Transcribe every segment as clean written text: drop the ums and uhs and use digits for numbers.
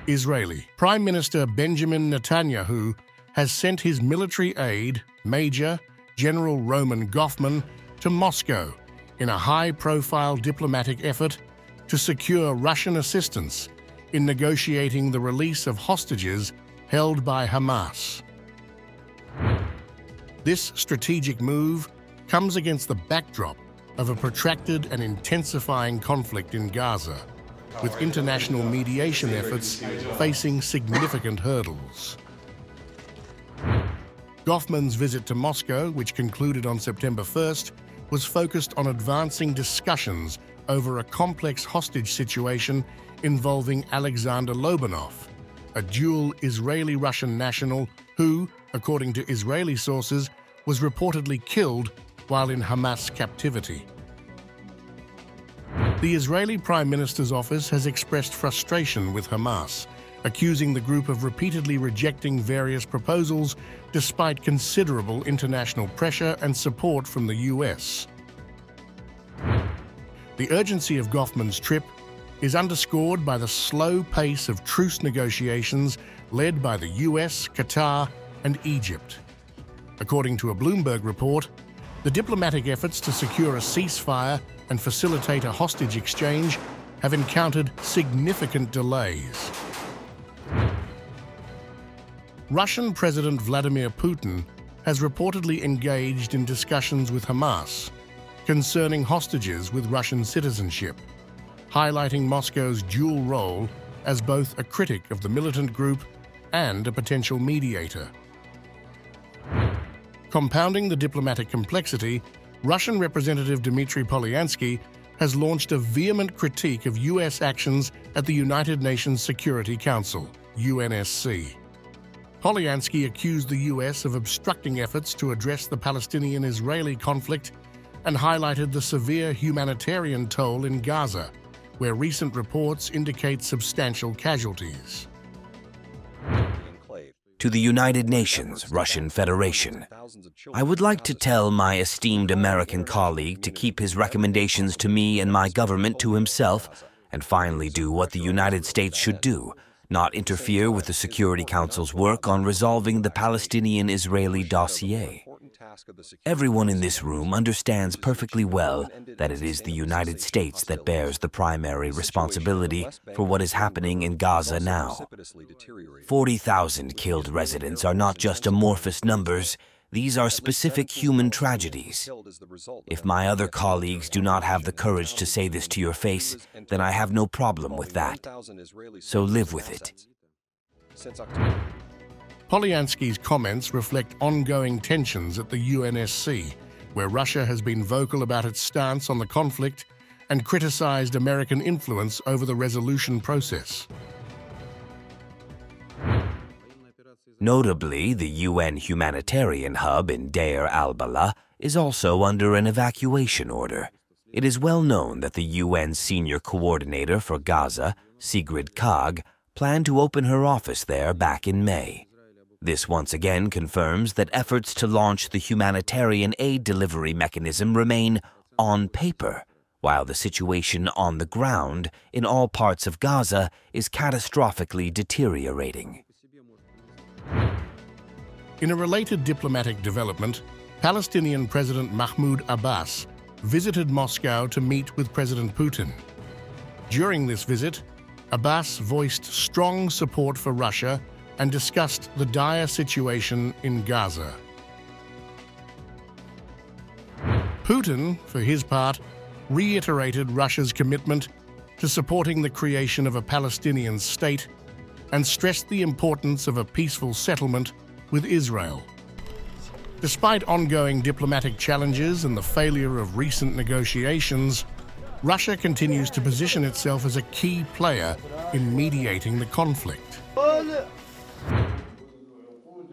Israeli. Prime Minister Benjamin Netanyahu has sent his military aide, Major General Roman Gofman, to Moscow in a high-profile diplomatic effort to secure Russian assistance in negotiating the release of hostages held by Hamas. This strategic move comes against the backdrop of a protracted and intensifying conflict in Gaza, with international mediation efforts facing significant hurdles. Gofman's visit to Moscow, which concluded on September 1st, was focused on advancing discussions over a complex hostage situation involving Alexander Lobanov, a dual Israeli-Russian national who, according to Israeli sources, was reportedly killed while in Hamas captivity. The Israeli Prime Minister's office has expressed frustration with Hamas, accusing the group of repeatedly rejecting various proposals despite considerable international pressure and support from the US. The urgency of Gofman's trip is underscored by the slow pace of truce negotiations led by the US, Qatar, and Egypt. According to a Bloomberg report, the diplomatic efforts to secure a ceasefire and facilitate a hostage exchange have encountered significant delays. Russian President Vladimir Putin has reportedly engaged in discussions with Hamas concerning hostages with Russian citizenship, highlighting Moscow's dual role as both a critic of the militant group and a potential mediator. Compounding the diplomatic complexity, Russian Representative Dmitry Polyanskiy has launched a vehement critique of US actions at the United Nations Security Council, UNSC. Polyanskiy accused the US of obstructing efforts to address the Palestinian-Israeli conflict and highlighted the severe humanitarian toll in Gaza, where recent reports indicate substantial casualties. To the United Nations, Russian Federation, I would like to tell my esteemed American colleague to keep his recommendations to me and my government to himself and finally do what the United States should do, not interfere with the Security Council's work on resolving the Palestinian-Israeli dossier. Everyone in this room understands perfectly well that it is the United States that bears the primary responsibility for what is happening in Gaza now. 40,000 killed residents are not just amorphous numbers, these are specific human tragedies. If my other colleagues do not have the courage to say this to your face, then I have no problem with that. So live with it. Polyanskiy's comments reflect ongoing tensions at the UNSC, where Russia has been vocal about its stance on the conflict and criticized American influence over the resolution process. Notably, the UN humanitarian hub in Deir al-Balah is also under an evacuation order. It is well known that the UN senior coordinator for Gaza, Sigrid Kaag, planned to open her office there back in May. This once again confirms that efforts to launch the humanitarian aid delivery mechanism remain on paper, while the situation on the ground in all parts of Gaza is catastrophically deteriorating. In a related diplomatic development, Palestinian President Mahmoud Abbas visited Moscow to meet with President Putin. During this visit, Abbas voiced strong support for Russia and discussed the dire situation in Gaza. Putin, for his part, reiterated Russia's commitment to supporting the creation of a Palestinian state and stressed the importance of a peaceful settlement with Israel. Despite ongoing diplomatic challenges and the failure of recent negotiations, Russia continues to position itself as a key player in mediating the conflict.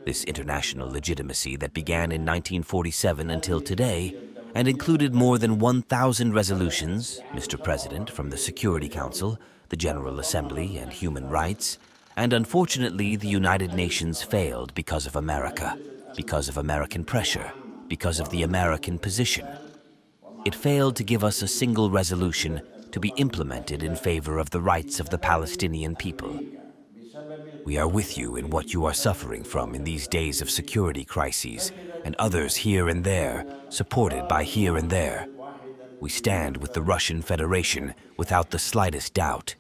This international legitimacy that began in 1947 until today and included more than 1,000 resolutions, Mr. President, from the Security Council, the General Assembly, and Human Rights, and unfortunately the United Nations failed because of America, because of American pressure, because of the American position. It failed to give us a single resolution to be implemented in favor of the rights of the Palestinian people. We are with you in what you are suffering from in these days of security crises, and others here and there, supported by here and there. We stand with the Russian Federation without the slightest doubt.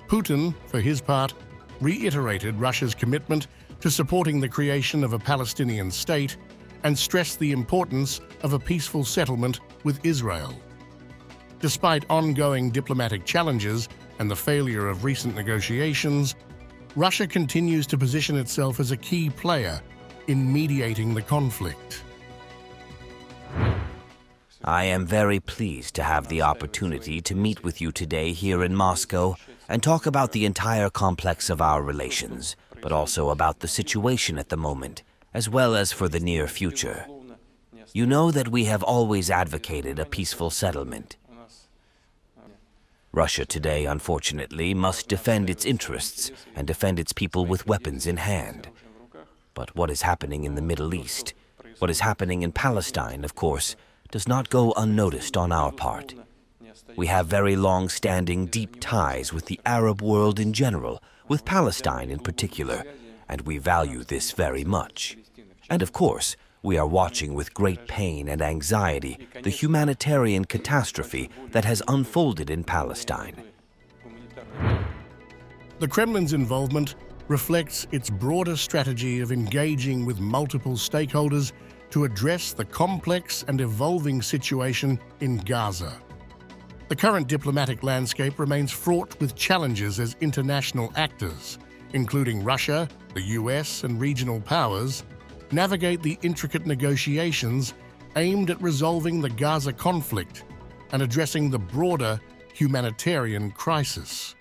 Putin, for his part, reiterated Russia's commitment to supporting the creation of a Palestinian state and stressed the importance of a peaceful settlement with Israel. Despite ongoing diplomatic challenges and the failure of recent negotiations, Russia continues to position itself as a key player in mediating the conflict. I am very pleased to have the opportunity to meet with you today here in Moscow and talk about the entire complex of our relations, but also about the situation at the moment, as well as for the near future. You know that we have always advocated a peaceful settlement. Russia today, unfortunately, must defend its interests and defend its people with weapons in hand. But what is happening in the Middle East, what is happening in Palestine, of course, does not go unnoticed on our part. We have very long-standing, deep ties with the Arab world in general, with Palestine in particular, and we value this very much. And of course, we are watching with great pain and anxiety the humanitarian catastrophe that has unfolded in Palestine. The Kremlin's involvement reflects its broader strategy of engaging with multiple stakeholders to address the complex and evolving situation in Gaza. The current diplomatic landscape remains fraught with challenges as international actors, including Russia, the US, and regional powers, navigate the intricate negotiations aimed at resolving the Gaza conflict and addressing the broader humanitarian crisis.